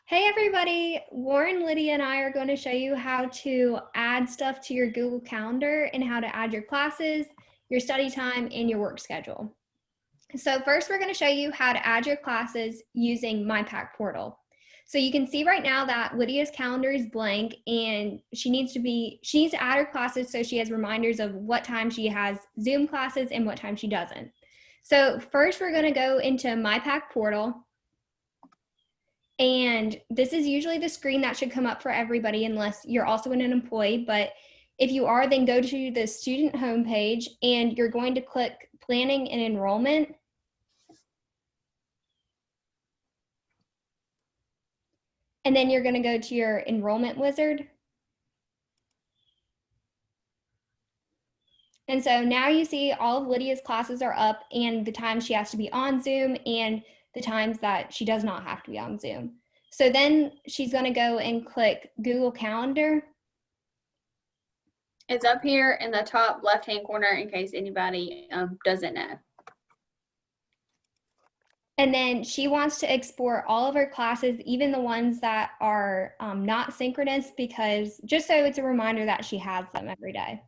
Hey everybody, Warren, Lydia, and I are going to show you how to add stuff to your Google Calendar and how to add your classes, your study time, and your work schedule. So first we're going to show you how to add your classes using MyPack Portal. So you can see right now that Lydia's calendar is blank and she needs to add her classes so she has reminders of what time she has Zoom classes and what time she doesn't. So first we're going to go into MyPack Portal. And this is usually the screen that should come up for everybody unless you're also an employee. But if you are, then go to the student homepage and you're going to click Planning and Enrollment. And then you're going to go to your enrollment wizard. And so now you see all of Lydia's classes are up and the times she has to be on Zoom and the times that she does not have to be on Zoom. So then she's going to go and click Google Calendar. It's up here in the top left-hand corner in case anybody doesn't know. And then she wants to export all of her classes, even the ones that are not synchronous, because just so it's a reminder that she has them every day.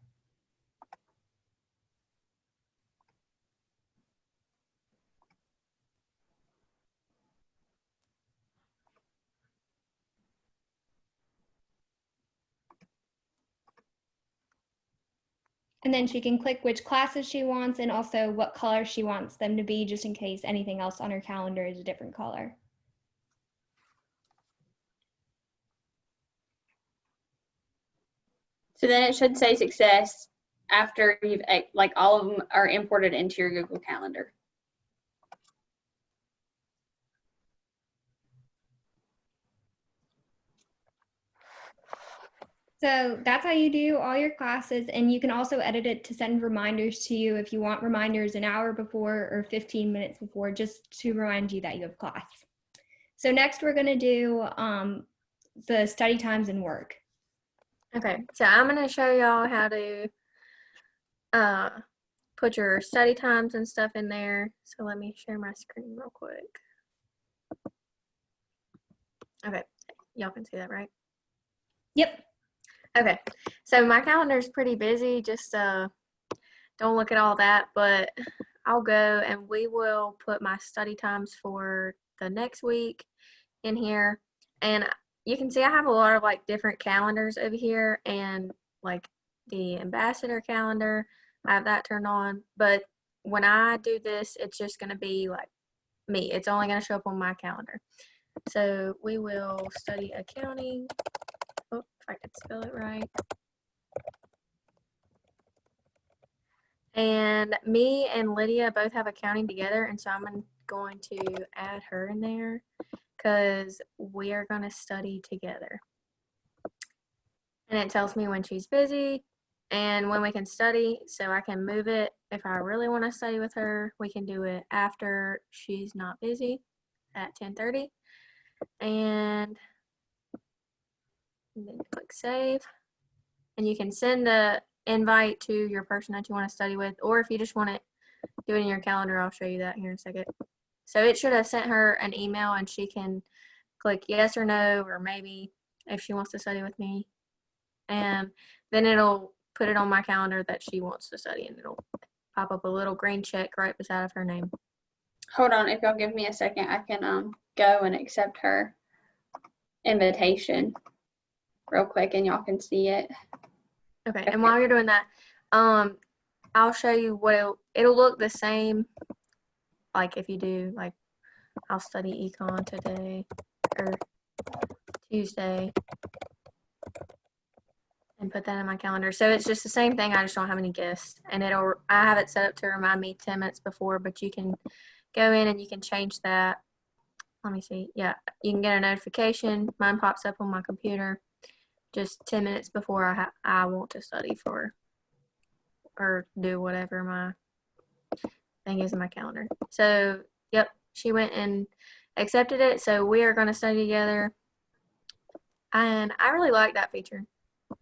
And then she can click which classes she wants and also what color she wants them to be, just in case anything else on her calendar is a different color. So then it should say success after you've, like, all of them are imported into your Google Calendar. So that's how you do all your classes, and you can also edit it to send reminders to you if you want reminders an hour before or 15 minutes before, just to remind you that you have class. So next we're going to do the study times and work. Okay, so I'm going to show y'all how to put your study times and stuff in there. So let me share my screen real quick. Okay, y'all can see that, right? Yep. Okay, so my calendar is pretty busy. Just don't look at all that, but I'll go and we will put my study times for the next week in here. And you can see I have a lot of like different calendars over here, and like the ambassador calendar, I have that turned on. But when I do this, it's just going to be like me. It's only going to show up on my calendar. So we will study accounting. Oh, if I could spell it right. And me and Lydia both have accounting together, and so I'm going to add her in there because we are going to study together. And it tells me when she's busy and when we can study, so I can move it. If I really want to study with her, we can do it after she's not busy at 10:30. And then click save. And you can send the invite to your person that you want to study with, or if you just want to do it in your calendar, I'll show you that here in a second. So it should have sent her an email, and she can click yes or no, or maybe if she wants to study with me. And then it'll put it on my calendar that she wants to study, and it'll pop up a little green check right beside of her name. Hold on, if y'all give me a second, I can go and accept her invitation real quick and y'all can see it. Okay, and while you're doing that, I'll show you what it'll look the same. Like if you do, like, I'll study econ today or Tuesday and put that in my calendar. So it's just the same thing. I just don't have any guests, and I have it set up to remind me 10 minutes before, but you can go in and you can change that. Let me see. Yeah, you can get a notification. Mine pops up on my computer just 10 minutes before I want to study for or do whatever my thing is in my calendar. So, yep, she went and accepted it. So we are going to study together. And I really like that feature.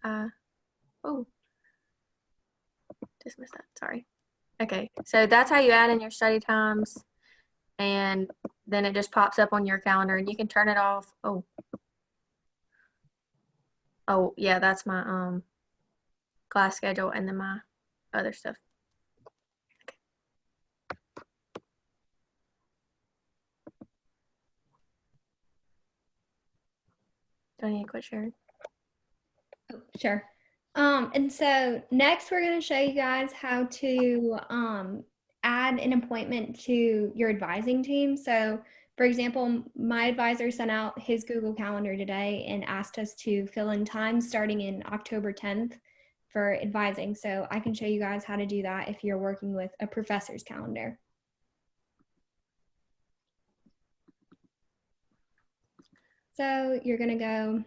Oh, just missed that. Sorry. Okay, so that's how you add in your study times. And then it just pops up on your calendar, and you can turn it off. Oh, Oh, yeah, that's my class schedule and then my other stuff. Do I need to quit sharing? Oh, sure. And so next we're going to show you guys how to add an appointment to your advising team. So for example, my advisor sent out his Google Calendar today and asked us to fill in time starting in October 10th for advising. So I can show you guys how to do that if you're working with a professor's calendar. So you're going to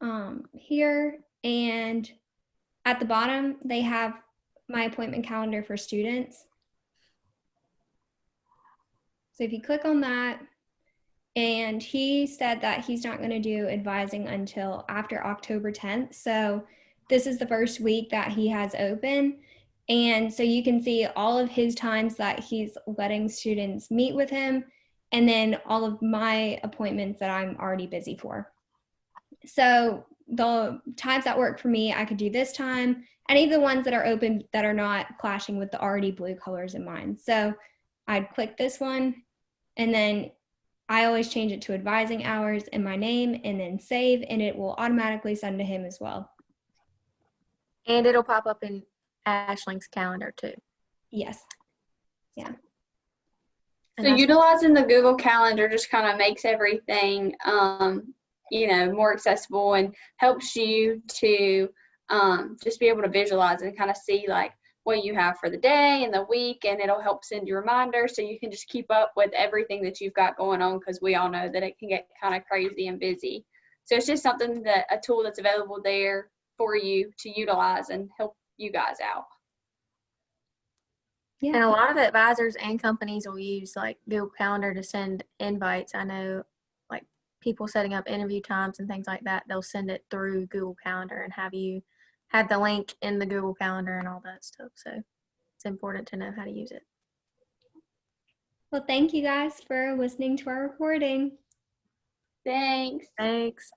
go here, and at the bottom, they have my appointment calendar for students. So if you click on that, and he said that he's not going to do advising until after October 10th. So this is the first week that he has open. And so you can see all of his times that he's letting students meet with him, and then all of my appointments that I'm already busy for. So the times that work for me, I could do this time, any of the ones that are open that are not clashing with the already blue colors in mine. So I'd click this one, and then I always change it to advising hours and my name, and then save, and it will automatically send to him as well. And it'll pop up in Ashling's calendar too. Yes. Yeah. And So that's- utilizing the Google Calendar just kind of makes everything, you know, more accessible and helps you to just be able to visualize and kind of see like what you have for the day and the week, and it'll help send you reminders so you can just keep up with everything that you've got going on, because we all know that it can get kind of crazy and busy. So it's just something that a tool that's available there for you to utilize and help you guys out. Yeah. And a lot of advisors and companies will use like Google Calendar to send invites. I know like people setting up interview times and things like that, they'll send it through Google Calendar and have you have the link in the Google Calendar and all that stuff. So it's important to know how to use it. Well, thank you guys for listening to our recording. Thanks. Thanks.